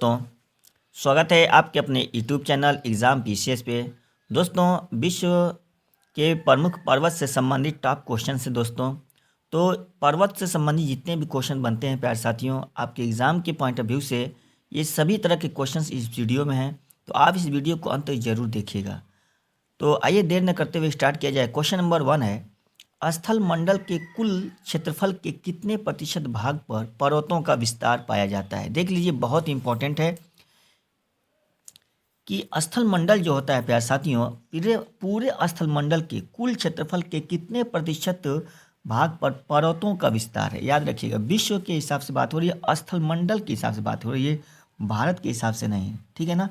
दोस्तों, स्वागत है आपके अपने यूट्यूब चैनल एग्ज़ाम पीसीएस पे। दोस्तों, विश्व के प्रमुख पर्वत से संबंधित टॉप क्वेश्चन से दोस्तों, तो पर्वत से संबंधित जितने भी क्वेश्चन बनते हैं प्यारे साथियों, आपके एग्ज़ाम के पॉइंट ऑफ व्यू से ये सभी तरह के क्वेश्चंस इस वीडियो में हैं। तो आप इस वीडियो को अंत तक जरूर देखिएगा। तो आइए देर न करते हुए स्टार्ट किया जाए। क्वेश्चन नंबर 1 है, स्थल मंडल के कुल क्षेत्रफल के कितने प्रतिशत भाग पर पर्वतों का विस्तार पाया जाता है। देख लीजिए, बहुत इंपॉर्टेंट है कि स्थल मंडल जो होता है प्यारे साथियों, पूरे स्थल मंडल के कुल क्षेत्रफल के कितने प्रतिशत भाग पर पर्वतों का विस्तार है। याद रखिएगा, विश्व के हिसाब से बात हो रही है, स्थल मंडल के हिसाब से बात हो रही है, भारत के हिसाब से नहीं, ठीक है ना।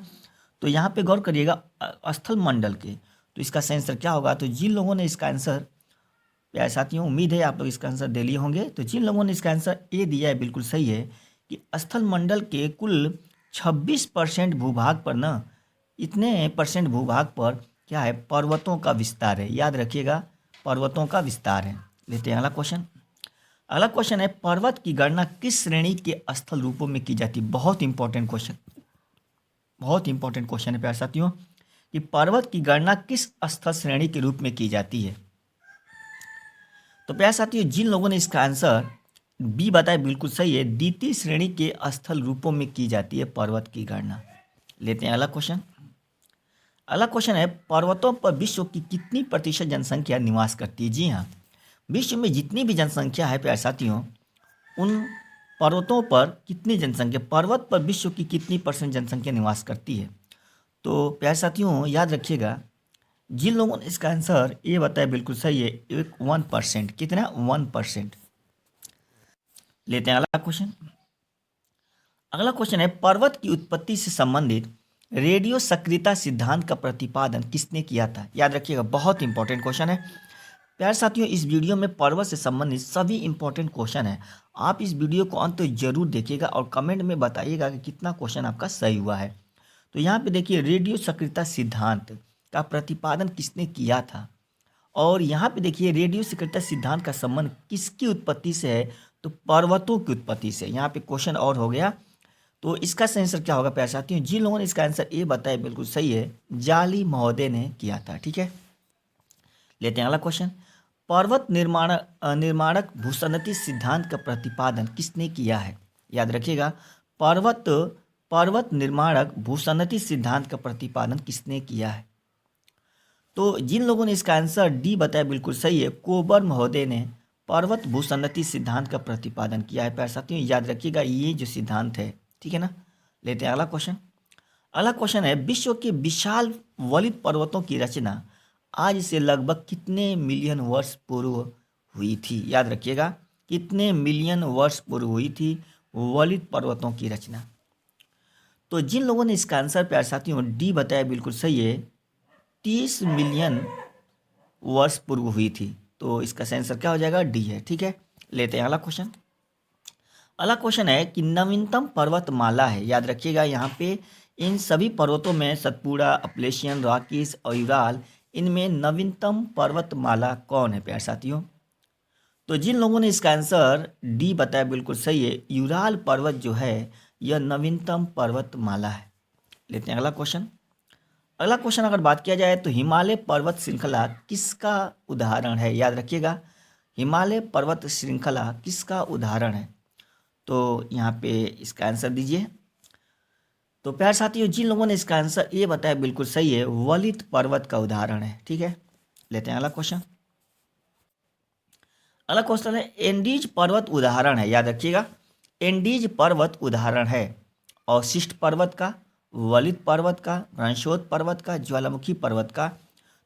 तो यहाँ पे गौर करिएगा, स्थल मंडल के, तो इसका सही आंसर क्या होगा। तो जिन लोगों ने इसका आंसर, प्यारे साथियों उम्मीद है आप लोग इसका आंसर दे लिए होंगे, तो जिन लोगों ने इसका आंसर ए दिया है बिल्कुल सही है कि स्थल मंडल के कुल 26% भूभाग पर ना, इतने परसेंट भूभाग पर क्या है, पर्वतों का विस्तार है। याद रखिएगा, पर्वतों का विस्तार है। लेते हैं अगला क्वेश्चन। अगला क्वेश्चन है, पर्वत की गणना किस श्रेणी के स्थल रूपों में की जाती है। बहुत इंपॉर्टेंट क्वेश्चन, बहुत इंपॉर्टेंट क्वेश्चन है प्यारे साथियों कि पर्वत की गणना किस स्थल श्रेणी के रूप में की जाती है। तो प्यारे साथियों, जिन लोगों ने इसका आंसर बी बताया बिल्कुल सही है, द्वितीय श्रेणी के स्थल रूपों में की जाती है पर्वत की गणना। लेते हैं अगला क्वेश्चन। अगला क्वेश्चन है, पर्वतों पर विश्व की कितनी प्रतिशत जनसंख्या निवास करती है। जी हाँ, विश्व में जितनी भी जनसंख्या है प्यारे साथियों, उन पर्वतों पर कितनी जनसंख्या, पर्वत पर विश्व की कितनी परसेंट जनसंख्या निवास करती है। तो प्यारे साथियों याद रखिएगा, जिन लोगों ने इसका आंसर ये बताया बिल्कुल सही है, 1%। कितना? 1%। लेते हैं अगला क्वेश्चन। अगला क्वेश्चन है, पर्वत की उत्पत्ति से संबंधित रेडियो सक्रियता सिद्धांत का प्रतिपादन किसने किया था। याद रखिएगा, बहुत इंपॉर्टेंट क्वेश्चन है प्यारे साथियों। इस वीडियो में पर्वत से संबंधित सभी इंपॉर्टेंट क्वेश्चन है। आप इस वीडियो को अंत तक जरूर देखिएगा और कमेंट में बताइएगा कि कितना क्वेश्चन आपका सही हुआ है। तो यहाँ पे देखिए, रेडियो सक्रियता सिद्धांत का प्रतिपादन किसने किया था, और यहाँ पे देखिए रेडियो सक्रियता सिद्धांत का संबंध किसकी उत्पत्ति से है, तो पर्वतों की उत्पत्ति से। यहाँ पे क्वेश्चन और हो गया, तो इसका सही आंसर क्या होगा प्यारे साथियों। जिन लोगों ने इसका आंसर ए बताया बिल्कुल सही है, जाली महोदय ने किया था, ठीक है। लेते हैं अगला क्वेश्चन। पर्वत निर्माणक भूसन्नति सिद्धांत का प्रतिपादन किसने किया है। याद रखिएगा, पर्वत निर्माणक भूसन्नति सिद्धांत का प्रतिपादन किसने किया है। तो जिन लोगों ने इसका आंसर डी बताया बिल्कुल सही है, कोबर महोदय ने पर्वत भूसन्नति सिद्धांत का प्रतिपादन किया है। प्यारे साथियों याद रखिएगा, ये जो सिद्धांत है, ठीक है ना। लेते हैं अगला क्वेश्चन। अगला क्वेश्चन है, विश्व के विशाल वलित पर्वतों की रचना आज से लगभग कितने मिलियन वर्ष पूर्व हुई थी। याद रखिएगा, कितने मिलियन वर्ष पूर्व हुई थी वलित पर्वतों की रचना। तो जिन लोगों ने इसका आंसर प्यारे साथियों डी बताया बिल्कुल सही है, 30 मिलियन वर्ष पूर्व हुई थी। तो इसका सही आंसर क्या हो जाएगा, डी है, ठीक है। लेते हैं अगला क्वेश्चन। अगला क्वेश्चन है कि नवीनतम पर्वतमाला है। याद रखिएगा, यहाँ पे इन सभी पर्वतों में सतपुड़ा, अपलेशियन, रॉकीज और यूराल, इनमें नवीनतम पर्वतमाला कौन है प्यारे साथियों। तो जिन लोगों ने इसका आंसर डी बताया बिल्कुल सही है, यूराल पर्वत जो है यह नवीनतम पर्वतमाला है। लेते हैं अगला क्वेश्चन। अगला क्वेश्चन अगर बात किया जाए तो हिमालय पर्वत श्रृंखला किसका उदाहरण है। याद रखिएगा, हिमालय पर्वत श्रृंखला किसका उदाहरण है। तो यहाँ पे इसका आंसर दीजिए। तो प्यारे साथियों, जिन लोगों ने इसका आंसर ये बताया बिल्कुल सही है, वलित पर्वत का उदाहरण है, ठीक है। लेते हैं अगला क्वेश्चन। अगला क्वेश्चन है, एंडीज पर्वत उदाहरण है। याद रखिएगा, एंडीज पर्वत उदाहरण है अवशिष्ट पर्वत का, वलित पर्वत का, रणशोध पर्वत का, ज्वालामुखी पर्वत का।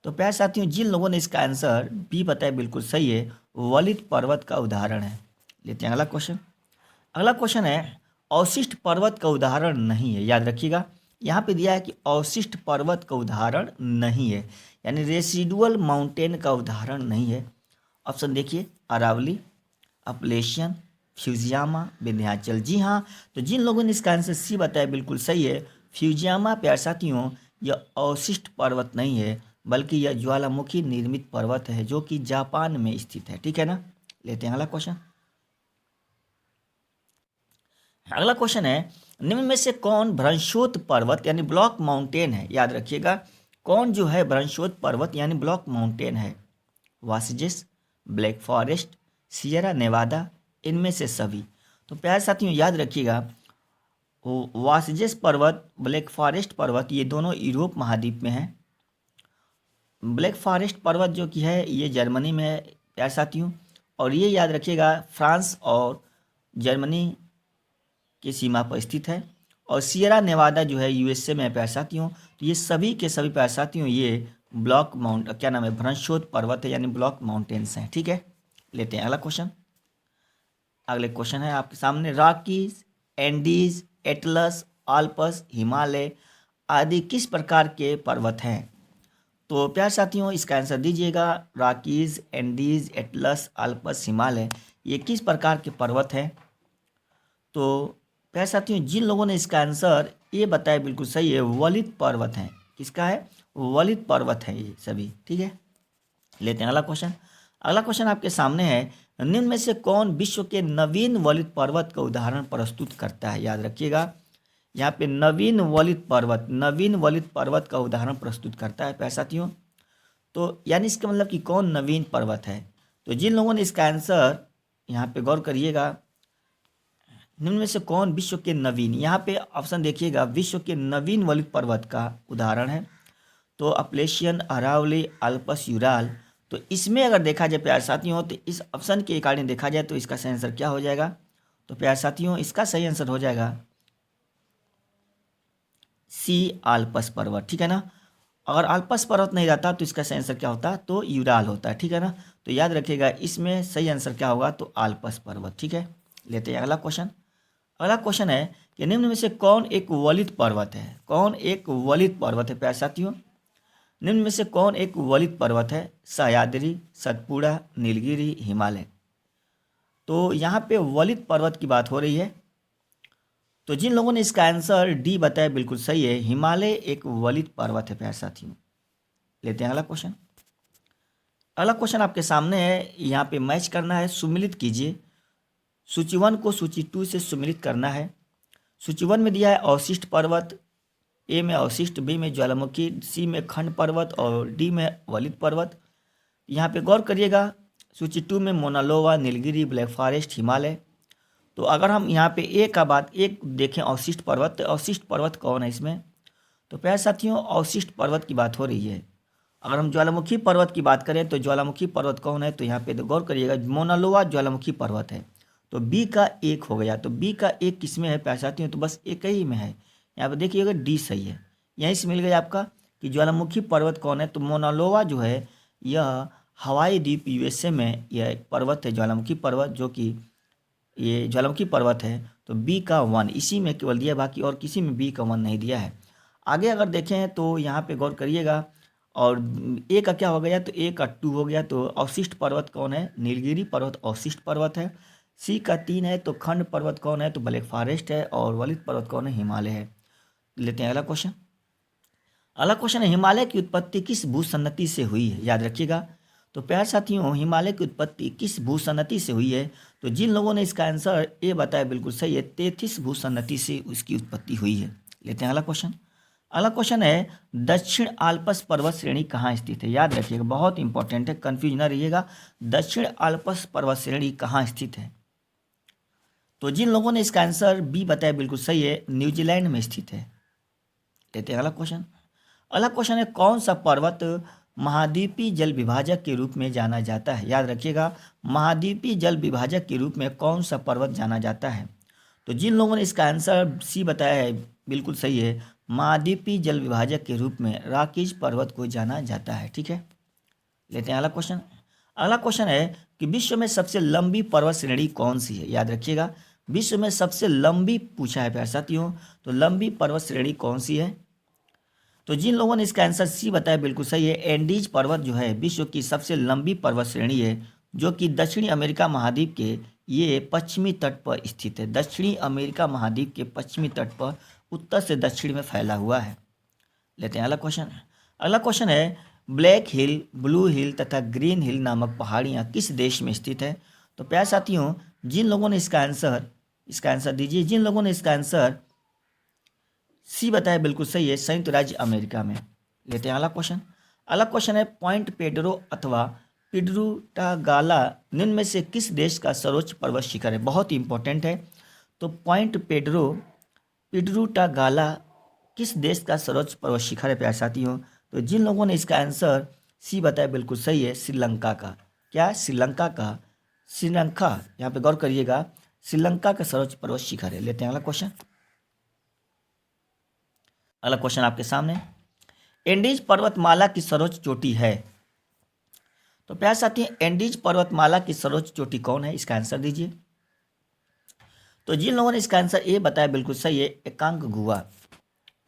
तो प्यारे साथियों, जिन लोगों ने इसका आंसर बी बताया बिल्कुल सही है, वलित पर्वत का उदाहरण है। लेते हैं अगला क्वेश्चन। अगला क्वेश्चन है, अवशिष्ट पर्वत का उदाहरण नहीं है। याद रखिएगा, यहाँ पे दिया है कि अवशिष्ट पर्वत का उदाहरण नहीं है, यानी रेसिडुअल माउंटेन का उदाहरण नहीं है। ऑप्शन देखिए, अरावली, अपलेशियन, फ्यूजियामा, विंध्याचल। जी हाँ, तो जिन लोगों ने इसका आंसर सी बताया बिल्कुल सही है, फ्यूजियामा प्यारे साथियों यह अवशिष्ट पर्वत नहीं है, बल्कि यह ज्वालामुखी निर्मित पर्वत है जो कि जापान में स्थित है, ठीक है ना। लेते हैं अगला क्वेश्चन। अगला क्वेश्चन है, निम्न में से कौन भ्रंशोत पर्वत यानी ब्लॉक माउंटेन है? याद रखिएगा, कौन जो है भ्रंशोत पर्वत यानी ब्लॉक माउंटेन है? वासिजिस, ब्लैक फॉरेस्ट, सियरा नेवादा, इनमें से सभी। तो प्यारे साथियों याद रखिएगा, वासिजिस पर्वत, ब्लैक फॉरेस्ट पर्वत, ये दोनों यूरोप महाद्वीप में है। ब्लैक फॉरेस्ट पर्वत जो कि है ये जर्मनी में है प्यारे साथियों, और ये याद रखिएगा फ्रांस और जर्मनी की सीमा पर स्थित है। और सियरा नेवादा जो है यूएसए में है प्यारे साथियों। तो ये सभी के सभी प्यारे साथियों ये ब्लॉक माउंट क्या नाम है, भ्रंशोत पर्वत है यानी ब्लॉक माउंटेन्स हैं। ठीक है, लेते हैं अगला क्वेश्चन। अगले क्वेश्चन है आपके सामने, Rockies, Andes, Atlas, Alps, Himalaya आदि किस प्रकार के पर्वत हैं? तो प्यारे साथियों इसका आंसर दीजिएगा। Rockies, Andes, Atlas, Alps, Himalaya ये किस प्रकार के पर्वत हैं? तो प्यारे साथियों जिन लोगों ने इसका आंसर ये बताया बिल्कुल सही है, वलित पर्वत हैं। किसका है? वलित पर्वत है ये सभी। ठीक है, लेते हैं अगला क्वेश्चन। अगला क्वेश्चन आपके सामने है, निम्न में से कौन विश्व के नवीन वलित पर्वत का उदाहरण प्रस्तुत करता है? याद रखिएगा, यहाँ पे नवीन वलित पर्वत का उदाहरण प्रस्तुत करता है प्यारे साथियों। तो यानी इसका मतलब कि कौन नवीन पर्वत है? तो जिन लोगों ने इसका आंसर, यहाँ पे गौर करिएगा, निम्न में से कौन विश्व के नवीन, यहाँ पे ऑप्शन देखिएगा, विश्व के नवीन वलित पर्वत का उदाहरण है तो अपलेशियन, अरावली, अल्पस, यूराल। तो इसमें अगर देखा जाए प्यारे साथियों, तो इस ऑप्शन के अकॉर्डिंग देखा जाए तो इसका सही आंसर क्या हो जाएगा? तो प्यारे साथियों इसका सही आंसर हो जाएगा सी, आल्पस पर्वत। ठीक है ना, अगर आल्पस पर्वत नहीं रहता तो इसका सही आंसर क्या होता? तो यूराल होता है। ठीक है ना, तो याद रखिएगा इसमें सही आंसर क्या होगा? तो आल्पस पर्वत। ठीक है, लेते हैं अगला क्वेश्चन। अगला क्वेश्चन है कि निम्न में से कौन एक वलित पर्वत है? कौन एक वलित पर्वत है प्यारे साथियों? निम्न में से कौन एक वलित पर्वत है? सह्याद्री, सतपुड़ा, नीलगिरी, हिमालय। तो यहाँ पे वलित पर्वत की बात हो रही है। तो जिन लोगों ने इसका आंसर डी बताया बिल्कुल सही है, हिमालय एक वलित पर्वत है प्यारे साथियों। लेते हैं अगला क्वेश्चन। अगला क्वेश्चन आपके सामने है, यहाँ पे मैच करना है, सुमिलित कीजिए। सूची 1 को सूची 2 से सुमिलित करना है। सूची 1 में दिया है अवशिष्ट पर्वत, ए में अवशिष्ट, बी में ज्वालामुखी, सी में खंड पर्वत और डी में वलित पर्वत। यहाँ पे गौर करिएगा, सूची 2 में मोनालोवा, नीलगिरी, ब्लैक फॉरेस्ट, हिमालय। तो अगर हम यहाँ पे ए का बात एक देखें अवशिष्ट पर्वत, तो अवशिष्ट पर्वत कौन है इसमें? तो प्यारे साथियों अवशिष्ट पर्वत की बात हो रही है। अगर हम ज्वालामुखी पर्वत की बात करें तो ज्वालामुखी पर्वत कौन है? तो यहाँ पे तो गौर करिएगा, मोनालोवा ज्वालामुखी पर्वत है। तो बी का एक हो गया। तो बी का एक किस में है प्यारे साथियों? तो बस एक ही में है। यहाँ पे देखिएगा डी सही है, यहीं से मिल गया आपका कि ज्वालामुखी पर्वत कौन है। तो मोनालोवा जो है यह हवाई द्वीप यूएसए में यह एक पर्वत है, ज्वालामुखी पर्वत, जो कि ये ज्वालामुखी पर्वत है। तो बी का 1 इसी में केवल दिया, बाकी और किसी में बी का 1 नहीं दिया है। आगे अगर देखें तो यहाँ पे गौर करिएगा, और ए का क्या हो गया? तो ए का 2 हो गया। तो अवशिष्ट पर्वत कौन है? नीलगिरी पर्वत अवशिष्ट पर्वत है। सी का 3 है। तो खंड पर्वत कौन है? तो ब्लैक फॉरेस्ट है। और वलित पर्वत कौन है? हिमालय है। लेते हैं अगला क्वेश्चन। अगला क्वेश्चन है, हिमालय की उत्पत्ति किस भूसन्नति से हुई है? याद रखिएगा। तो प्यारे साथियों हिमालय की उत्पत्ति किस भूसन्नति से हुई है? तो जिन लोगों ने इसका आंसर ए बताया बिल्कुल सही है, 33 भूसन्नति से उसकी उत्पत्ति हुई है। लेते हैं अगला क्वेश्चन। अगला क्वेश्चन है, दक्षिण आल्पस पर्वत श्रेणी कहाँ स्थित है? याद रखिएगा, बहुत इंपॉर्टेंट है, कंफ्यूज ना रहिएगा। दक्षिण आल्पस पर्वत श्रेणी कहाँ स्थित है? तो जिन लोगों ने इसका आंसर बी बताया बिल्कुल सही है, न्यूजीलैंड में स्थित है। लेते हैं अगला क्वेश्चन। अगला क्वेश्चन है, कौन सा पर्वत महाद्वीपीय जल विभाजक के रूप में जाना जाता है? याद रखिएगा, महाद्वीपीय जल विभाजक के रूप में कौन सा पर्वत जाना जाता है? तो जिन लोगों ने इसका आंसर सी बताया है बिल्कुल सही है, महाद्वीपीय जल विभाजक के रूप में रॉकीज पर्वत को जाना जाता है। ठीक है, लेते हैं अगला क्वेश्चन। अगला क्वेश्चन है कि विश्व में सबसे लंबी पर्वत श्रेणी कौन सी है? याद रखिएगा, विश्व में सबसे लंबी पूछा है प्यारे साथियों, तो लंबी पर्वत श्रेणी कौन सी है? तो जिन लोगों ने इसका आंसर सी बताया बिल्कुल सही है, एंडीज पर्वत जो है विश्व की सबसे लंबी पर्वत श्रेणी है, जो कि दक्षिणी अमेरिका महाद्वीप के ये पश्चिमी तट पर स्थित है। दक्षिणी अमेरिका महाद्वीप के पश्चिमी तट पर उत्तर से दक्षिण में फैला हुआ है। लेते हैं अगला क्वेश्चन। अगला क्वेश्चन है, ब्लैक हिल, ब्लू हिल तथा ग्रीन हिल नामक पहाड़ियाँ किस देश में स्थित है? तो प्यारे साथियों जिन लोगों ने इसका आंसर दीजिए, जिन लोगों ने इसका आंसर सी बताए बिल्कुल सही है, संयुक्त राज्य अमेरिका में। लेते हैं अगला क्वेश्चन। अगला क्वेश्चन है पॉइंट पेड्रो अथवा पिड्रूटागाला निम्न में से किस देश का सर्वोच्च पर्वत शिखर है? बहुत ही इंपॉर्टेंट है। तो पॉइंट पेड्रो पिड्रूटागाला किस देश का सर्वोच्च पर्वत शिखर है प्यारे साथियों? तो जिन लोगों ने इसका आंसर सी बताया बिल्कुल सही है, श्रीलंका का। क्या? श्रीलंका का। श्रीलंका, यहाँ पे गौर करिएगा, श्रीलंका का सर्वोच्च पर्वत शिखर है। लेते हैं अगला क्वेश्चन। अगला क्वेश्चन आपके सामने, एंडीज पर्वतमाला की सर्वोच्च चोटी है। तो प्यारे साथी, एंडीज पर्वतमाला की सर्वोच्च चोटी कौन है? इसका आंसर दीजिए। तो जिन लोगों ने इसका आंसर ए बताया बिल्कुल सही है, एकांगुआ।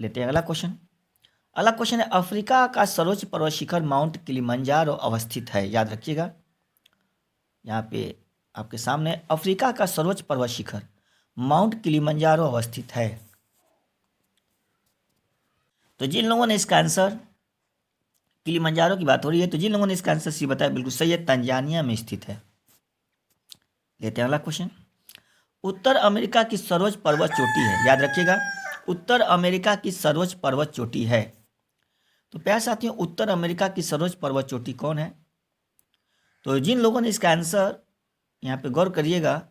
लेते हैं अगला क्वेश्चन। अगला क्वेश्चन है अफ्रीका का सर्वोच्च पर्वत शिखर माउंट किलिमंजारो अवस्थित है। याद रखिएगा, यहाँ पे आपके सामने अफ्रीका का सर्वोच्च पर्वत शिखर माउंट किलिमंजारो अवस्थित है। तो जिन लोगों ने इसका आंसर, किलिमंजारो की बात हो रही है, तो जिन लोगों ने इसका आंसर सी बताया बिल्कुल सही है, तंजानिया में स्थित है। लेते हैं अगला क्वेश्चन। उत्तर अमेरिका की सर्वोच्च पर्वत चोटी है। याद रखिएगा, उत्तर अमेरिका की सर्वोच्च पर्वत चोटी है। तो प्यारे साथियों, उत्तर अमेरिका की सर्वोच्च पर्वत चोटी कौन है? तो जिन लोगों ने इसका आंसर, यहाँ पे गौर करिएगा,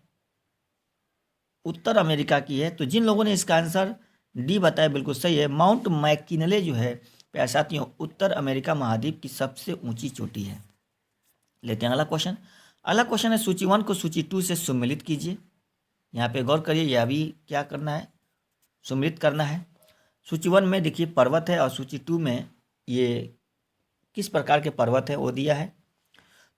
उत्तर अमेरिका की है, तो जिन लोगों ने इसका आंसर डी बताया बिल्कुल सही है, माउंट मैकिनले जो है प्यारे साथियों, उत्तर अमेरिका महाद्वीप की सबसे ऊंची चोटी है। लेते हैं अगला क्वेश्चन। अगला क्वेश्चन है सूची 1 को सूची 2 से सम्मिलित कीजिए। यहाँ पे गौर करिए, यह अभी क्या करना है? सम्मिलित करना है। सूची 1 में देखिए पर्वत है और सूची 2 में ये किस प्रकार के पर्वत है वो दिया है।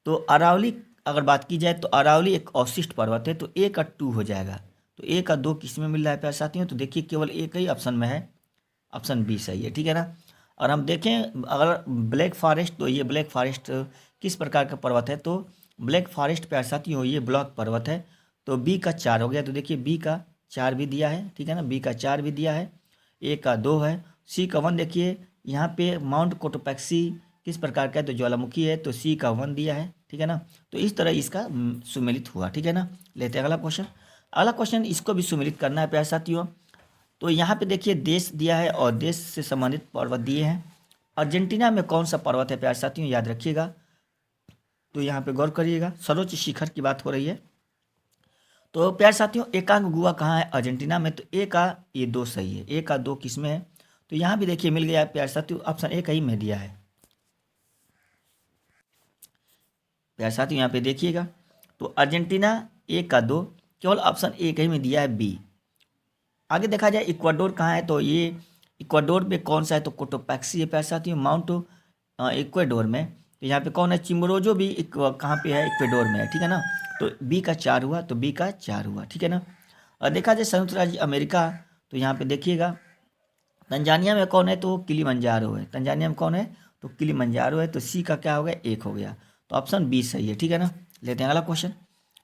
तो अरावली अगर बात की जाए तो अरावली एक अवशिष्ट पर्वत है, तो ए का 2 हो जाएगा। तो ए का 2 किस में मिल रहा है प्यारे साथियों? तो देखिए केवल एक ही ऑप्शन में है, ऑप्शन बी सही है, ठीक है ना। और हम देखें अगर ब्लैक फॉरेस्ट, तो ये ब्लैक फॉरेस्ट किस प्रकार का पर्वत है? तो ब्लैक फॉरेस्ट प्यारे साथियों ये ब्लॉक पर्वत है, तो बी का 4 हो गया। तो देखिए बी का 4 भी दिया है, ठीक है ना, बी का 4 भी दिया है, ए का 2 है, सी का 1। देखिए यहाँ पे माउंट कोटोपैक्सी किस प्रकार का है? तो ज्वालामुखी है, तो सी का 1 दिया है, ठीक है ना। तो इस तरह इसका सुमेलित हुआ, ठीक है ना। लेते हैं अगला क्वेश्चन। अगला क्वेश्चन इसको भी सुमेलित करना है प्यारे साथियों। तो यहाँ पे देखिए देश दिया है और देश से संबंधित पर्वत दिए हैं। अर्जेंटीना में कौन सा पर्वत है प्यारे साथियों? याद रखिएगा। तो यहाँ पे गौर करिएगा, सर्वोच्च शिखर की बात हो रही है। तो प्यारे साथियों एकांगुआ कहाँ है? अर्जेंटीना में। तो ए का ये 2 सही है, ए का 2 किस में है? तो यहाँ भी देखिए मिल गया प्यारे साथियों, ऑप्शन ए का ही में दिया है। प्यारे साथियों यहाँ पे देखिएगा, तो अर्जेंटीना ए का 2, केवल ऑप्शन ए का ही में दिया है, बी। आगे देखा जाए इक्वाडोर कहाँ है? तो ये इक्वाडोर में कौन सा है? तो कोटोपैक्सी है प्यारे साथियों, माउंट इक्वाडोर में। तो यहाँ पे कौन है? चिम्बोरोजो भी कहाँ पे है? इक्वाडोर में है, ठीक है ना। तो बी का 4 हुआ, तो बी का 4 हुआ, ठीक है ना। और देखा जाए संयुक्त राज्य अमेरिका, तो यहाँ पे देखिएगा तंजानिया में कौन है? तो किलिमंजारो है। तंजानिया में कौन है? तो किलिमंजारो है। तो सी का क्या हो गया? 1 हो गया। तो ऑप्शन बी सही है, ठीक है ना। लेते हैं अगला क्वेश्चन।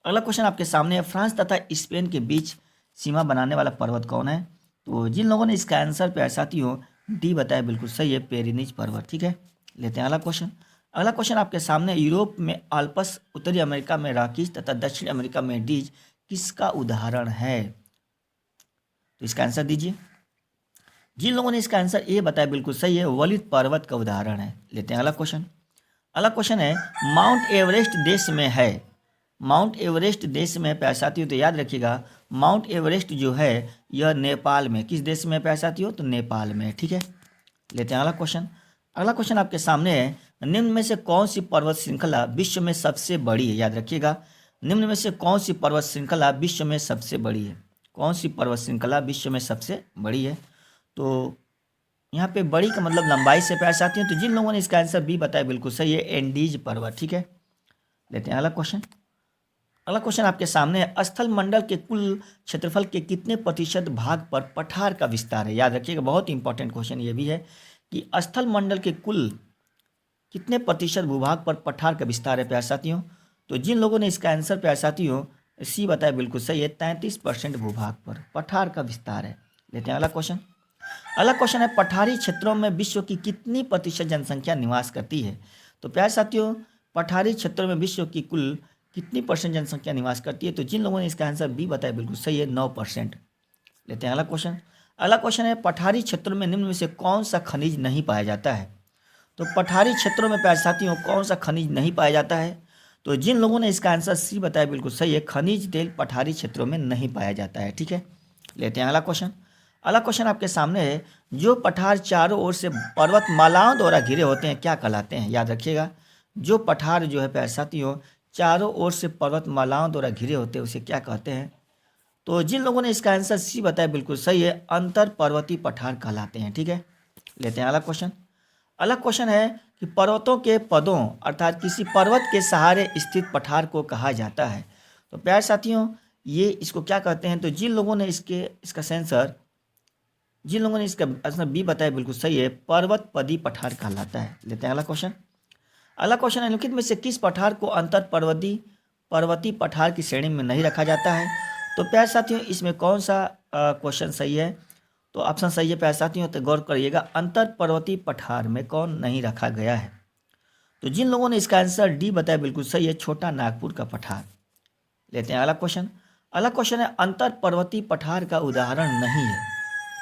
अगला क्वेश्चन आपके सामने है, फ्रांस तथा स्पेन के बीच सीमा बनाने वाला पर्वत कौन है? तो जिन लोगों ने इसका आंसर प्यारे साथियों डी बताया बिल्कुल सही है, पेरिनीज पर्वत, ठीक है। लेते हैं अगला क्वेश्चन। अगला क्वेश्चन आपके सामने, यूरोप में आल्प्स, उत्तरी अमेरिका में रॉकीज तथा दक्षिण अमेरिका में डीज किसका उदाहरण है? तो इसका आंसर दीजिए। जिन लोगों ने इसका आंसर ए बताया बिल्कुल सही है, वलित पर्वत का उदाहरण है। लेते हैं अगला क्वेश्चन। अगला क्वेश्चन है, माउंट एवरेस्ट देश में है। माउंट एवरेस्ट देश में प्यारे साथियों, तो याद रखिएगा माउंट एवरेस्ट जो है यह नेपाल में, किस देश में प्यारे साथियों? तो नेपाल में, ठीक है। लेते हैं अगला क्वेश्चन। अगला क्वेश्चन आपके सामने है, निम्न में से कौन सी पर्वत श्रृंखला विश्व में सबसे बड़ी है? याद रखिएगा, निम्न में से कौन सी पर्वत श्रृंखला विश्व में सबसे बड़ी है? कौन सी पर्वत श्रृंखला विश्व में सबसे बड़ी है? तो यहाँ पे बड़ी का मतलब लंबाई से प्यारे साथियों, तो जिन लोगों ने इसका आंसर बी बताया बिल्कुल सही है, एंडीज पर्वत, ठीक है। लेते हैं अगला क्वेश्चन। अगला क्वेश्चन आपके सामने है, स्थल मंडल के कुल क्षेत्रफल के कितने प्रतिशत भाग पर पठार का विस्तार है? याद रखिएगा, बहुत इंपॉर्टेंट क्वेश्चन ये भी है कि स्थल मंडल के कुल कितने प्रतिशत भूभाग पर पठार का विस्तार है प्यारे साथियों? तो जिन लोगों ने इसका आंसर प्यारे साथियों सी बताया बिल्कुल सही है, 33% भूभाग पर पठार का विस्तार है। लेते हैं अगला क्वेश्चन। अगला क्वेश्चन है, पठारी क्षेत्रों में विश्व की कितनी प्रतिशत जनसंख्या निवास करती है? तो प्यारे साथियों पठारी क्षेत्रों में विश्व की कुल कितनी % जनसंख्या निवास करती है? तो जिन लोगों ने इसका आंसर बी बताया बिल्कुल सही है, 9%। लेते हैं अगला क्वेश्चन। अगला क्वेश्चन है पठारी क्षेत्रों में निम्न में से कौन सा खनिज नहीं पाया जाता है। तो पठारी क्षेत्रों में प्यारे साथियों कौन सा खनिज नहीं पाया जाता है। तो जिन लोगों ने इसका आंसर सी बताया बिल्कुल सही है, खनिज तेल पठारी क्षेत्रों में नहीं पाया जाता है। ठीक है, लेते हैं अगला क्वेश्चन। अगला क्वेश्चन आपके सामने है, जो पठार चारों ओर से पर्वतमालाओं द्वारा घिरे होते हैं क्या कहलाते हैं। याद रखिएगा, जो पठार जो है प्यारे साथियों चारों ओर से पर्वतमालाओं द्वारा घिरे होते हैं उसे क्या कहते हैं। तो जिन लोगों ने इसका आंसर सी बताया बिल्कुल सही है, अंतर पर्वतीय पठार कहलाते हैं। ठीक है, लेते हैं अगला क्वेश्चन। अगला क्वेश्चन है कि पर्वतों के पदों अर्थात किसी पर्वत के सहारे स्थित पठार को कहा जाता है। तो प्यारे साथियों ये इसको क्या कहते हैं। तो जिन लोगों ने इसका सेंसर जिन लोगों ने इसका आंसर बी बताया बिल्कुल सही है, पर्वत पदी पठार कहलाता है। लेते हैं अगला क्वेश्चन। अगला क्वेश्चन है, निम्नलिखित में से किस पठार को अंतर पर्वतीय पठार की श्रेणी में नहीं रखा जाता है। तो प्यारे साथियों इसमें कौन सा क्वेश्चन सही है। तो ऑप्शन सही है प्यारे साथियों, तो गौर करिएगा, अंतर पर्वतीय पठार में कौन नहीं रखा गया है। तो जिन लोगों ने इसका आंसर डी बताया बिल्कुल सही है, छोटा नागपुर का पठार। लेते हैं अगला क्वेश्चन। अगला क्वेश्चन है, अंतर पर्वतीय पठार का उदाहरण नहीं है।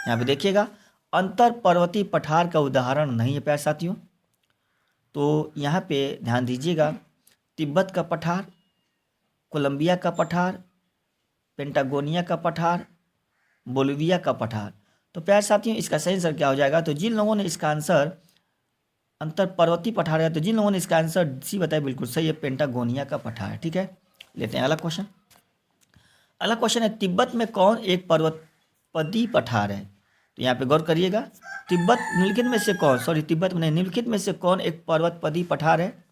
यहाँ पे देखिएगा, अंतर पर्वतीय पठार का उदाहरण नहीं है प्यारे साथियों। तो यहाँ पे ध्यान दीजिएगा, तिब्बत का पठार, कोलंबिया का पठार, पेंटागोनिया का पठार, बोलिविया का पठार। तो प्यारे साथियों इसका सही आंसर क्या हो जाएगा। तो जिन लोगों ने इसका आंसर अंतर पर्वतीय पठार है, तो जिन लोगों ने इसका आंसर सी बताया बिल्कुल सही है, पेंटागोनिया का पठार। ठीक है, लेते हैं अगला क्वेश्चन। अगला क्वेश्चन है, तिब्बत में कौन एक पर्वतपदी पठार है। तो यहाँ पे गौर करिएगा, निम्नलिखित में से कौन एक पर्वतपदी पठार है।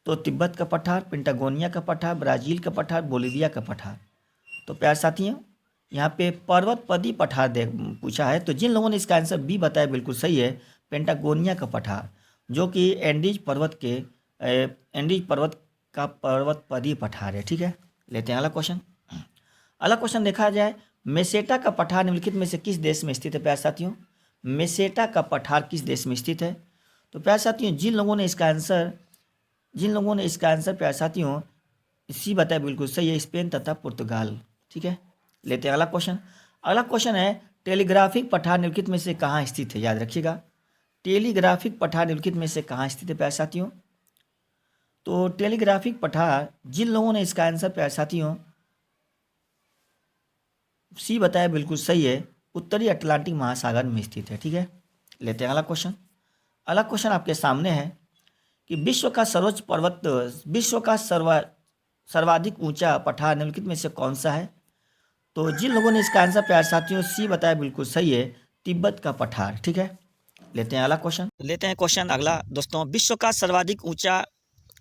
तो तिब्बत का पठार, पेंटागोनिया का पठार, ब्राज़ील का पठार, बोलिविया का पठार। तो प्यारे साथियों यहाँ पे पर्वतपदी पठार पूछा है। तो जिन लोगों ने इसका आंसर बी बताया बिल्कुल सही है, पेंटागोनिया का पठार, जो कि एंडीज पर्वत का पर्वतपदी पठार है। ठीक है, लेते हैं अगला क्वेश्चन। अगला क्वेश्चन देखा जाए, मेसेटा का पठार निम्नलिखित में से किस देश में स्थित है। प्यारे साथियों मेसेटा का पठार किस देश में स्थित है। तो प्यारे साथियों जिन लोगों ने इसका आंसर प्यारे साथियों सी बताया बिल्कुल सही है, स्पेन तथा पुर्तगाल। ठीक है, लेते हैं अगला क्वेश्चन। अगला क्वेश्चन है, टेलीग्राफिक पठार निम्नलिखित में से कहाँ स्थित है। याद रखिएगा, टेलीग्राफिक पठार निम्नलिखित में से कहाँ स्थित है प्यारे साथियों। तो टेलीग्राफिक पठार जिन लोगों ने इसका आंसर प्यारे साथियों सी बताया बिल्कुल सही है, उत्तरी अटलांटिक महासागर में स्थित है। ठीक है, लेते हैं अगला क्वेश्चन। अगला क्वेश्चन आपके सामने है कि विश्व का सर्वाधिक ऊंचा पठार निम्नलिखित में से कौन सा है। तो जिन लोगों ने इसका आंसर प्यारे साथियों सी बताया बिल्कुल सही है, तिब्बत का पठार। ठीक है, लेते हैं अगला क्वेश्चन। अगला दोस्तों, विश्व का सर्वाधिक ऊंचा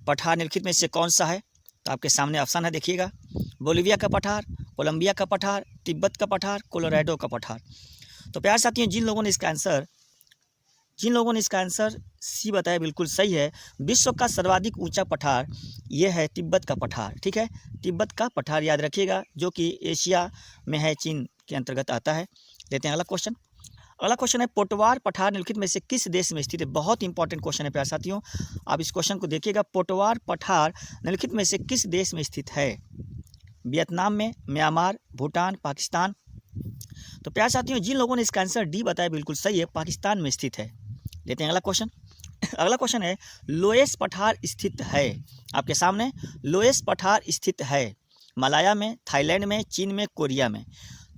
पठार निम्नलिखित में से कौन सा है। तो आपके सामने ऑप्शन है, देखिएगा, बोलिविया का पठार, कोलंबिया का पठार, तिब्बत का पठार, कोलोराडो का पठार। तो प्यारे साथियों जिन लोगों ने इसका आंसर सी बताया बिल्कुल सही है, विश्व का सर्वाधिक ऊंचा पठार ये है तिब्बत का पठार। ठीक है, तिब्बत का पठार याद रखिएगा, जो कि एशिया में है, चीन के अंतर्गत आता है। लेते हैं अगला क्वेश्चन। अगला क्वेश्चन है, पोटवार पठार निम्नलिखित में से किस देश में स्थित है। बहुत इंपॉर्टेंट क्वेश्चन है प्यारे साथियों, आप इस क्वेश्चन को देखिएगा। पोटवार पठार निम्नलिखित में से किस देश में स्थित है। वियतनाम में, म्यांमार, भूटान, पाकिस्तान। तो प्यारे साथियों जिन लोगों ने इसका आंसर डी बताया बिल्कुल सही है, पाकिस्तान में स्थित है। लेते हैं अगला क्वेश्चन। अगला क्वेश्चन है, लोएस पठार स्थित है आपके सामने, लोएस पठार स्थित है मलाया में, थाईलैंड में, चीन में, कोरिया में।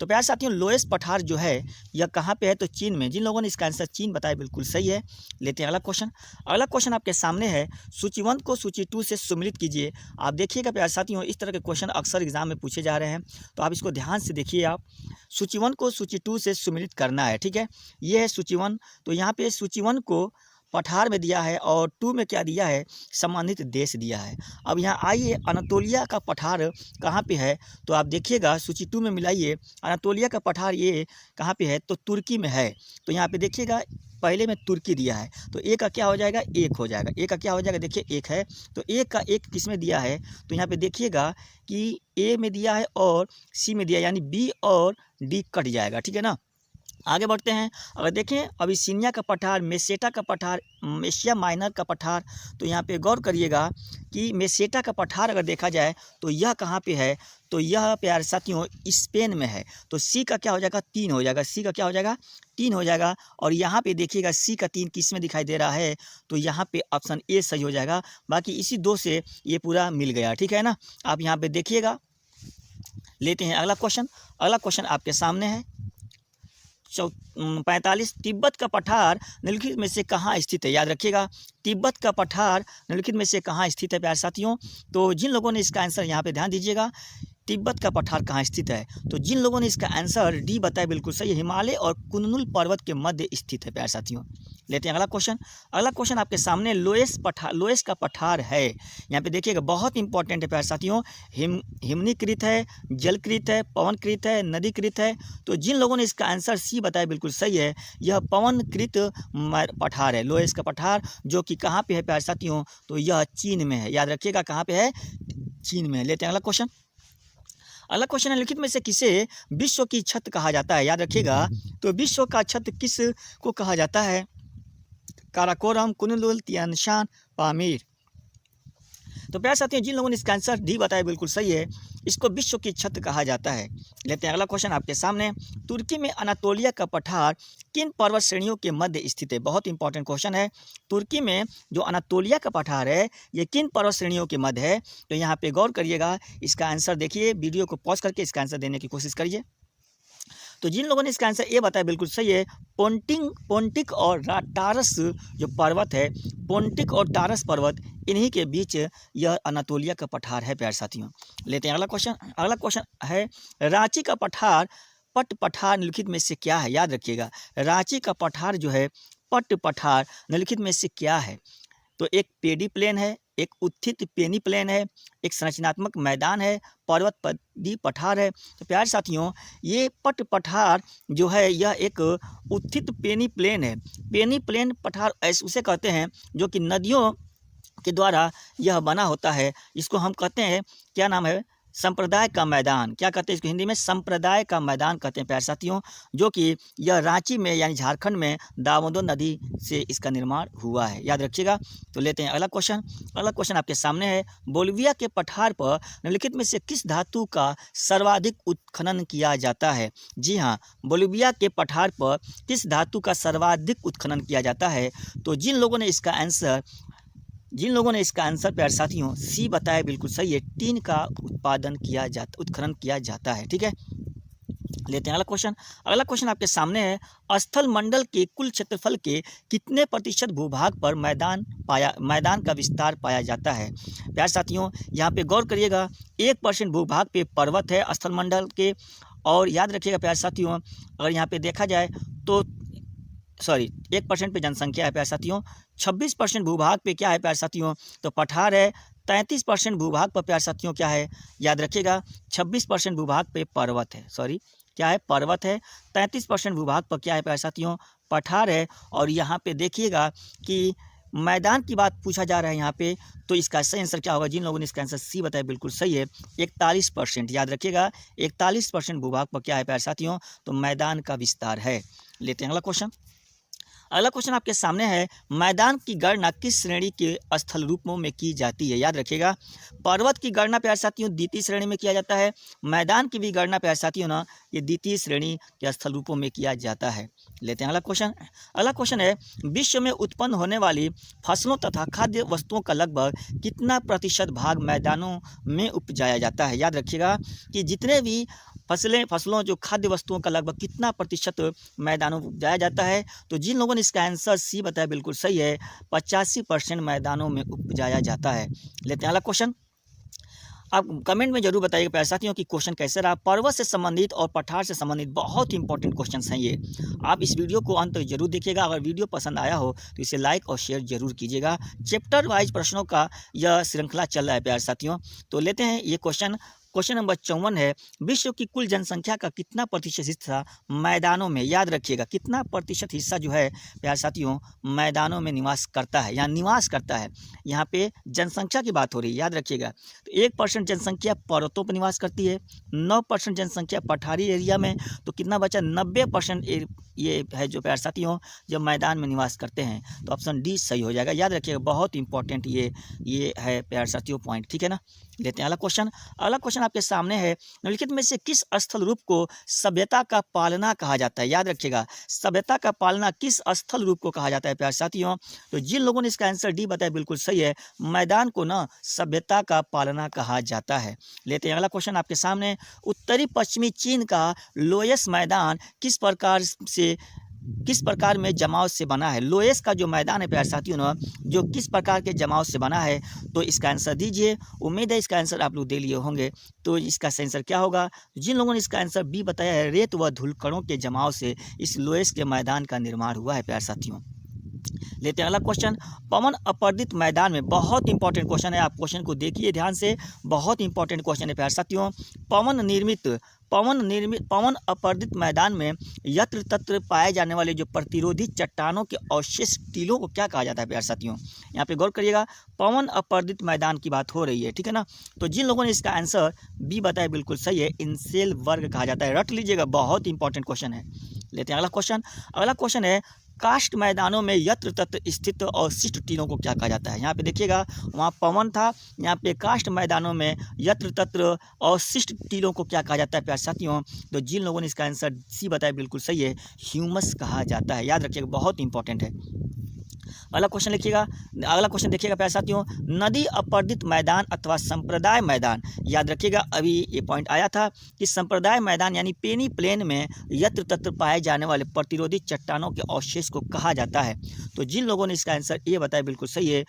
तो प्यारे साथियों लोएस पठार जो है यह कहाँ पे है। तो चीन में। जिन लोगों ने इसका आंसर चीन बताया बिल्कुल सही है। लेते हैं अगला क्वेश्चन। अगला क्वेश्चन आपके सामने है, सूची 1 को सूची 2 से सम्मिलित कीजिए। आप देखिएगा प्यारे साथियों इस तरह के क्वेश्चन अक्सर एग्जाम में पूछे जा रहे हैं, तो आप इसको ध्यान से देखिए। आप सूची 1 को सूची 2 से सम्मिलित करना है। ठीक है, ये है सूची 1। तो यहाँ पे सूची 1 को पठार में दिया है और 2 में क्या दिया है, संबंधित देश दिया है। अब यहाँ आइए, अनातोलिया का पठार कहाँ पे है। तो आप देखिएगा सूची 2 में मिलाइए, अनातोलिया का पठार ये कहाँ पे है, तो तुर्की में है। तो यहाँ पे देखिएगा पहले में तुर्की दिया है, तो ए का क्या हो जाएगा, 1 हो जाएगा। ए का क्या हो जाएगा, देखिए 1 है, तो 1 का 1 किस में दिया है। तो यहाँ पे देखिएगा कि ए में दिया है और सी में दिया है, यानी बी और डी कट जाएगा। ठीक है ना, आगे बढ़ते हैं। अगर देखें अबिसिनिया का पठार, मेसेटा का पठार, एशिया माइनर का पठार, तो यहाँ पे गौर करिएगा कि मेसेटा का पठार अगर देखा जाए तो यह कहाँ पे है, तो यह प्यारे साथियों स्पेन में है। तो सी का क्या हो जाएगा, 3 हो जाएगा। सी का क्या हो जाएगा, 3 हो जाएगा। और यहाँ पे देखिएगा सी का 3 किस में दिखाई दे रहा है, तो यहाँ पे ऑप्शन ए सही हो जाएगा। बाकी इसी 2 से ये पूरा मिल गया, ठीक है ना। आप यहाँ पे देखिएगा। लेते हैं अगला क्वेश्चन। अगला क्वेश्चन आपके सामने है 45। तिब्बत का पठार निम्नलिखित में से कहाँ स्थित है। याद रखिएगा, तिब्बत का पठार निम्नलिखित में से कहाँ स्थित है प्यारे साथियों। तो जिन लोगों ने इसका आंसर यहाँ पे ध्यान दीजिएगा, तिब्बत का पठार कहाँ स्थित है, तो जिन लोगों ने इसका आंसर डी बताया बिल्कुल सही है, हिमालय और कुनलुन पर्वत के मध्य स्थित है प्यारे साथियों। लेते हैं अगला क्वेश्चन। अगला क्वेश्चन आपके सामने लोएस का पठार है। यहाँ पे देखिएगा बहुत इंपॉर्टेंट है प्यारे साथियों। हिमनीकृत है, जलकृत है, पवनकृत है, नदीकृत है। तो जिन लोगों ने इसका आंसर सी बताया बिल्कुल सही है, यह पवनकृत पठार है, लोएस का पठार, जो कि कहाँ पे है प्यारे साथियों, तो यह चीन में है। याद रखिएगा कहाँ पे है, चीन में। लेते हैं अगला क्वेश्चन। अगला क्वेश्चन है, लिखित में से किसे विश्व की छत कहा जाता है। याद रखिएगा, तो विश्व का छत किस को कहा जाता है, Karakoram, Kunlun, Tian Shan, Pamir. तो प्यारे साथियों, जिन लोगों ने इसका आंसर डी बताया बिल्कुल सही है, इसको विश्व की छत कहा जाता है। लेते हैं अगला क्वेश्चन आपके सामने। तुर्की में अनातोलिया का पठार किन पर्वत श्रेणियों के मध्य स्थित है। बहुत इंपॉर्टेंट क्वेश्चन है। तुर्की में जो अनातोलिया का पठार है, ये किन पर्वत श्रेणियों के मध्य है, तो यहाँ पे गौर करिएगा। इसका आंसर देखिए, वीडियो को पॉज करके इसका आंसर देने की कोशिश करिए। तो जिन लोगों ने इसका आंसर ए बताया बिल्कुल सही है, पोंटिक और टारस जो पर्वत है, पोंटिक और टारस पर्वत, इन्हीं के बीच यह अनातोलिया का पठार है प्यारे साथियों। लेते हैं अगला क्वेश्चन। अगला क्वेश्चन है, रांची का पठार पठार निम्नलिखित में से क्या है। याद रखिएगा, रांची का पठार जो है पठार निम्नलिखित में से क्या है। तो एक पेडी प्लेन है, एक उत्थित पेनी प्लेन है, एक संरचनात्मक मैदान है, पर्वत पदी पठार है। तो प्यारे साथियों, ये पठार जो है यह एक उत्थित पेनी प्लेन है। पेनी प्लेन पठार ऐसे उसे कहते हैं जो कि नदियों के द्वारा यह बना होता है। इसको हम कहते हैं, क्या नाम है, संप्रदाय का मैदान। क्या कहते हैं इसको हिंदी में, संप्रदाय का मैदान कहते हैं प्यारे साथियों, जो कि यह रांची में यानी झारखंड में दामोदर नदी से इसका निर्माण हुआ है। याद रखिएगा। तो लेते हैं अगला क्वेश्चन। अगला क्वेश्चन आपके सामने है, बोलिविया के पठार पर निम्नलिखित में से किस धातु का सर्वाधिक उत्खनन किया जाता है। जी हाँ, बोलिविया के पठार पर किस धातु का सर्वाधिक उत्खनन किया जाता है। तो जिन लोगों ने इसका आंसर प्यारे साथियों सी बताया बिल्कुल सही है, टीन का उत्खनन किया जाता है। ठीक है, लेते हैं अगला क्वेश्चन। अगला क्वेश्चन आपके सामने है, स्थल मंडल के कुल क्षेत्रफल के कितने प्रतिशत भूभाग पर मैदान का विस्तार पाया जाता है। प्यारे साथियों, यहाँ पे गौर करिएगा, 1% भूभाग पे पर्वत है स्थल मंडल के। और याद रखिएगा प्यारे साथियों, अगर यहाँ पे देखा जाए तो 1% पे जनसंख्या है प्यारे साथियों। 26% भूभाग पे क्या है प्यारे साथियों, तो पठार है। 33% भूभाग पर प्यारे साथियों क्या है, याद रखिएगा, 26% भूभाग पे पर्वत है। क्या है, पर्वत है। 33% भूभाग पर क्या है प्यारे साथियों, पठार है। और यहाँ पे देखिएगा कि मैदान की बात पूछा जा रहा है यहाँ पे, तो इसका सही आंसर क्या होगा। जिन लोगों ने इसका आंसर सी बताया बिल्कुल सही है, 41%। याद रखिएगा, 41% भूभाग पर क्या है प्यारे साथियों, तो मैदान का विस्तार है। लेते हैं अगला क्वेश्चन। अगला क्वेश्चन आपके सामने है, मैदान की गणना किस श्रेणी के स्थल रूपों में की जाती है। याद रखिएगा, पर्वत की गणना प्यारे साथियों द्वितीय श्रेणी में किया जाता है। मैदान की भी गणना प्यारे साथियों ना ये द्वितीय श्रेणी के स्थल रूपों में किया जाता है। लेते हैं अगला क्वेश्चन। अगला क्वेश्चन है, विश्व में उत्पन्न होने वाली फसलों तथा खाद्य वस्तुओं का लगभग कितना प्रतिशत भाग मैदानों में उपजाया जाता है। याद रखिएगा कि जितने भी फसलों जो खाद्य वस्तुओं का लगभग कितना प्रतिशत मैदानों में उपजाया जाता है। तो जिन लोगों ने इसका आंसर सी बताया बिल्कुल सही है, 85% मैदानों में उपजाया जाता है। लेते हैं अगला क्वेश्चन। आप कमेंट में जरूर बताइएगा प्यारे साथियों कि क्वेश्चन कैसे रहा। पर्वत से संबंधित और पठार से संबंधित बहुत इंपॉर्टेंट क्वेश्चन हैं ये। आप इस वीडियो को अंत तक जरूर देखिएगा। अगर वीडियो पसंद आया हो तो इसे लाइक और शेयर जरूर कीजिएगा। चैप्टर वाइज प्रश्नों का यह श्रृंखला चल रहा है प्यारे साथियों। तो लेते हैं ये क्वेश्चन क्वेश्चन नंबर 54 है, विश्व की कुल जनसंख्या का कितना प्रतिशत हिस्सा मैदानों में, याद रखिएगा कितना प्रतिशत हिस्सा जो है प्यारे साथियों मैदानों में निवास करता है या निवास करता है। यहाँ पे जनसंख्या की बात हो रही है, याद रखिएगा। तो 1% जनसंख्या पर्वतों पर निवास करती है, 9% जनसंख्या पठारी एरिया में, तो कितना बचा 90% ये है जो प्यारे साथियों जब मैदान में निवास करते हैं। तो ऑप्शन डी सही हो जाएगा, याद रखिएगा बहुत इंपॉर्टेंट ये है प्यारे साथियों पॉइंट, ठीक है ना। लेते हैं अगला क्वेश्चन। अगला क्वेश्चन आपके सामने है, निम्नलिखित में से किस स्थल रूप को सभ्यता का पालना कहा जाता है, याद रखिएगा सभ्यता का पालना किस स्थल रूप को कहा जाता है प्यारे साथियों। तो जिन लोगों ने इसका आंसर डी बताया बिल्कुल सही है, मैदान को ना सभ्यता का पालना कहा जाता है। लेते हैं अगला क्वेश्चन आपके सामने, उत्तरी पश्चिमी चीन का लोएस्ट मैदान किस प्रकार में जमाव से बना है। लोएस्ट का जो मैदान है प्यारे साथियों ना, जो किस प्रकार के जमाव से बना है, तो इसका आंसर दीजिए। उम्मीद है इसका आंसर आप लोग दे लिए होंगे। तो इसका आंसर क्या होगा, जिन लोगों ने इसका आंसर बी बताया है, रेत व धूलकणों के जमाव से इस लोएस्ट के मैदान का निर्माण हुआ है प्यारे साथियों। लेते हैं अगला क्वेश्चन, पवन अपर्दित मैदान में, बहुत इंपॉर्टेंट क्वेश्चन है, आप क्वेश्चन को देखिए ध्यान से, बहुत इंपॉर्टेंट क्वेश्चन है प्यारे साथियों। पवन अपर्दित मैदान में यत्र तत्र पाए जाने वाले जो प्रतिरोधी चट्टानों के अवशेष टीलों को क्या कहा जाता है प्यारे साथियों। यहाँ पे गौर करिएगा, पवन अपर्दित मैदान की बात हो रही है, ठीक है ना। तो जिन लोगों ने इसका आंसर बी बताया बिल्कुल सही है, इनसेल वर्ग कहा जाता है, रट लीजिएगा बहुत इंपॉर्टेंट क्वेश्चन है। लेते हैं अगला क्वेश्चन। अगला क्वेश्चन है, कास्ट मैदानों में यत्र तत्र स्थित अवशिष्ट टीलों को क्या कहा जाता है। यहाँ पे देखिएगा वहाँ पवन था, यहाँ पे कास्ट मैदानों में यत्र तत्र अवशिष्ट टीलों को क्या कहा जाता है प्यारे साथियों। तो जिन लोगों ने इसका आंसर सी बताया बिल्कुल सही है, ह्यूमस कहा जाता है, याद रखिएगा बहुत इंपॉर्टेंट है। अगला क्वेश्चन लिखिएगा, अगला क्वेश्चन देखिएगा प्यारे साथियों, नदी अपर्दित मैदान अथवा संप्रदाय मैदान, याद रखिएगा अभी ये पॉइंट आया था कि संप्रदाय मैदान यानी पेनी प्लेन में यत्र तत्र पाए जाने वाले प्रतिरोधी चट्टानों के अवशेष को कहा जाता है। तो जिन लोगों ने इसका आंसर ये बताया बिल्कुल सही है,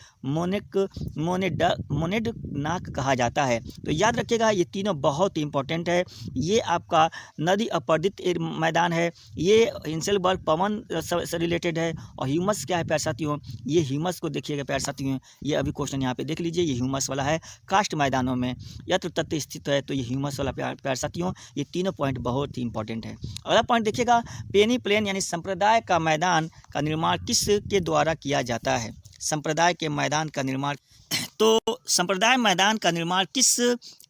मोनेडनाक कहा जाता है। तो याद रखिएगा ये तीनों बहुत इंपॉर्टेंट है। ये आपका नदी अपर्दित मैदान है, ये हिंसेलबर्ग पवन से रिलेटेड है, और ह्यूमस क्या है प्यारे साथियों, ये ह्यूमस को देखिएगा प्यारे साथियों, ये अभी क्वेश्चन यहाँ पे देख लीजिए, ये ह्यूमस वाला है, कास्ट मैदानों में यत्र तत्र स्थित है, तो ये ह्यूमस वाला प्यारे साथियों, ये तीनों पॉइंट बहुत ही इंपॉर्टेंट है। अगला पॉइंट देखिएगा, पेनी प्लेन यानी संप्रदाय का मैदान का निर्माण किस के द्वारा किया जाता है। संप्रदाय के मैदान का निर्माण, तो संप्रदाय मैदान का निर्माण किस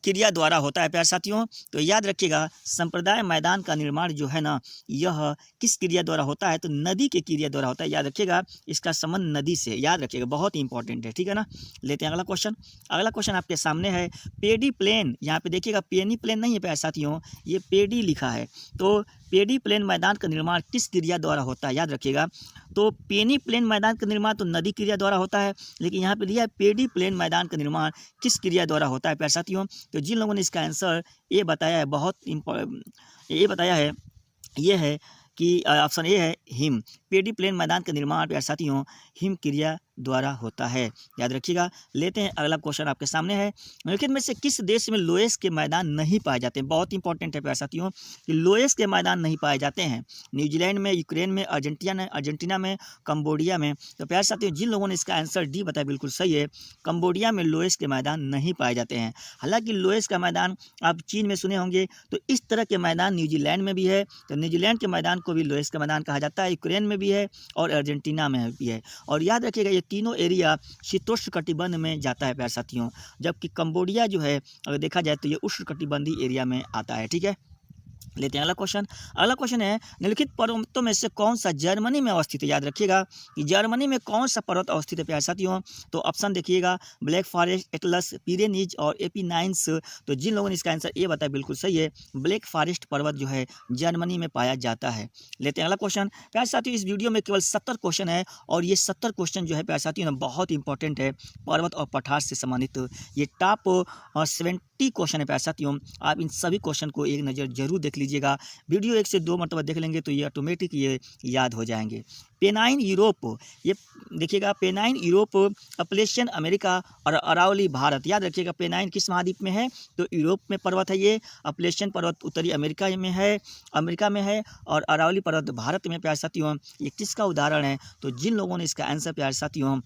क्रिया द्वारा होता है प्यारे साथियों। तो याद रखिएगा संप्रदाय मैदान का निर्माण जो है ना, यह किस क्रिया द्वारा होता है, तो नदी के क्रिया द्वारा होता है, याद रखिएगा इसका संबंध नदी से, याद रखिएगा बहुत इंपॉर्टेंट है, ठीक है ना। लेते हैं अगला क्वेश्चन। अगला क्वेश्चन आपके सामने है, पेडी प्लेन, यहाँ पे देखिएगा पेनी प्लेन नहीं है प्यारे साथियों, ये पेडी लिखा है। तो पेडी प्लेन मैदान का निर्माण किस क्रिया द्वारा होता है, याद रखिएगा। तो पेनी प्लेन मैदान का निर्माण तो नदी क्रिया द्वारा होता है, लेकिन यहाँ पे दिया है पेडी प्लेन मैदान का निर्माण किस क्रिया द्वारा होता है प्यारे साथियों। तो जिन लोगों ने इसका आंसर ये बताया है, ये बताया है, ये है कि ऑप्शन ए है हिम, पेडी प्लेन मैदान का निर्माण प्यारे साथियों हिम क्रिया द्वारा होता है, याद रखिएगा। लेते हैं अगला क्वेश्चन आपके सामने है, निम्नलिखित में से किस देश में लोएस के मैदान नहीं पाए जाते हैं। बहुत इंपॉर्टेंट है प्यारे साथियों कि लोएस के मैदान नहीं पाए जाते हैं। न्यूजीलैंड में, यूक्रेन में, अर्जेंटीना में, कंबोडिया में। तो प्यारे साथियों जिन लोगों ने इसका आंसर डी बताया बिल्कुल सही है, कंबोडिया में लोएस के मैदान नहीं पाए जाते हैं। हालांकि लोएस का मैदान आप चीन में सुने होंगे, तो इस तरह के मैदान न्यूजीलैंड में भी है, तो न्यूजीलैंड के मैदान को भी लोएस का मैदान कहा जाता है, यूक्रेन में भी है और अर्जेंटीना में भी है। और याद रखिएगा ये तीनों एरिया शीतोष्ण कटिबंध में जाता है प्यारे साथियों, जबकि कंबोडिया जो है अगर देखा जाए तो ये उष्ण कटिबंधीय एरिया में आता है, ठीक है। लेते हैं अगला क्वेश्चन। अगला क्वेश्चन है, निम्नलिखित पर्वतों में से कौन सा जर्मनी में अवस्थित है। याद रखिएगा कि जर्मनी में कौन सा पर्वत अवस्थित है प्यारे साथियों। तो ऑप्शन देखिएगा, ब्लैक फॉरेस्ट, एटलस, पिरेनीज और एपिनाइन्स। तो जिन लोगों ने इसका आंसर ये बताया बिल्कुल सही है, ब्लैक फॉरेस्ट पर्वत जो है जर्मनी में पाया जाता है। लेते हैं अगला क्वेश्चन। प्यारे साथियों इस वीडियो में केवल 70 क्वेश्चन है, और ये 70 क्वेश्चन जो है प्यारे साथियों बहुत इंपॉर्टेंट है, पर्वत और पठार से संबंधित ये टॉप 70 क्वेश्चन है प्यारे साथियों। आप इन सभी क्वेश्चन को एक नज़र जरूर देख लीजिएगा, वीडियो 1 से 2 मरतबा देख लेंगे तो ये ऑटोमेटिक ये याद हो जाएंगे। पेनाइन यूरोप, ये देखिएगा पेनाइन यूरोप, अपलेशियन अमेरिका और अरावली भारत। याद रखिएगा पेनाइन किस महाद्वीप में है, तो यूरोप में पर्वत है ये, अपलेशियन पर्वत उत्तरी अमेरिका में है और अरावली पर्वत भारत में प्यारे साथियों। ये किसका उदाहरण है, तो जिन लोगों ने इसका आंसर प्यारे साथियों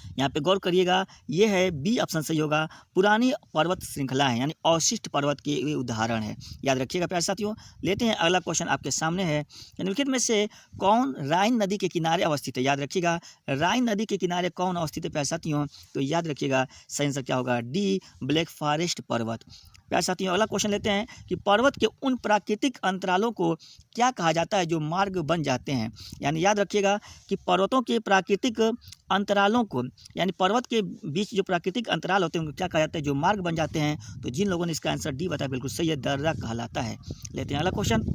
यहाँ पे गौर करिएगा, ये है बी ऑप्शन सही होगा। पुरानी पर्वत श्रृंखला है यानी अवशिष्ट पर्वत के ये उदाहरण है, याद रखिएगा प्यारे साथियों। लेते हैं अगला क्वेश्चन आपके सामने है, निम्नलिखित में से कौन राइन नदी के किनारे अवस्थित है? याद रखिएगा, राइन नदी के किनारे कौन अवस्थित है प्यारे साथियों? तो याद रखिएगा सही आंसर क्या होगा? डी, ब्लैक फॉरेस्ट पर्वत। प्यारे साथियों अगला क्वेश्चन लेते हैं कि पर्वत के उन प्राकृतिक अंतरालों को क्या कहा जाता है जो मार्ग बन जाते हैं? यानी याद रखिएगा कि पर्वतों के प्राकृतिक अंतरालों को, यानी पर्वत के बीच जो प्राकृतिक अंतराल होते हैं उनको क्या कहा जाता है जो मार्ग बन जाते हैं? तो जिन लोगों ने इसका आंसर डी बताया बिल्कुल सही है, दर्रा कहलाता है। लेते हैं अगला क्वेश्चन,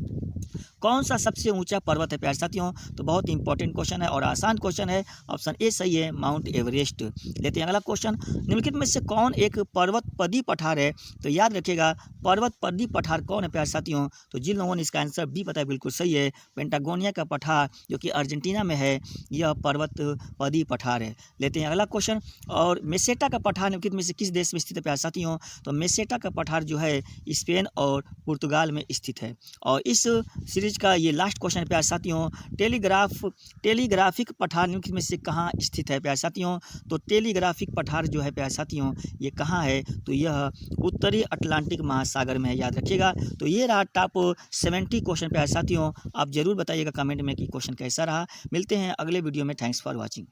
कौन सा सबसे ऊंचा पर्वत है प्यारे साथियों? तो बहुत इंपॉर्टेंट क्वेश्चन है और आसान क्वेश्चन है, ऑप्शन ए सही है, माउंट एवरेस्ट। लेते हैं अगला क्वेश्चन, निम्नलिखित में से कौन एक पर्वत पदी पठार है? तो याद रखिएगा पर्वत पदी पठार कौन है प्यारे साथियों? तो जिन लोगों ने इसका आंसर बी बताया बिल्कुल सही है, पेंटागोनिया का पठार जो कि अर्जेंटीना में है, यह पर्वत पदी पठार है। लेते हैं अगला क्वेश्चन, और मेसेटा का पठार निम्नलिखित में से किस देश में स्थित है प्यारे साथियों? तो मेसेटा का पठार जो है स्पेन और पुर्तगाल में स्थित है। और इस सीरीज का ये लास्ट क्वेश्चन है प्यारे साथियों, टेलीग्राफिक पठार निम्नलिखित में से कहाँ स्थित है प्यारे साथियों? तो टेलीग्राफिक पठार जो है प्यारे साथियों ये कहाँ है? तो यह उत्तरी अटलांटिक महासागर में है, याद रखिएगा। तो ये रहा टॉप 70 क्वेश्चन प्यारे साथियों। आप जरूर बताइएगा कमेंट में कि क्वेश्चन कैसा रहा। मिलते हैं अगले वीडियो में, थैंक्स फॉर वॉचिंग।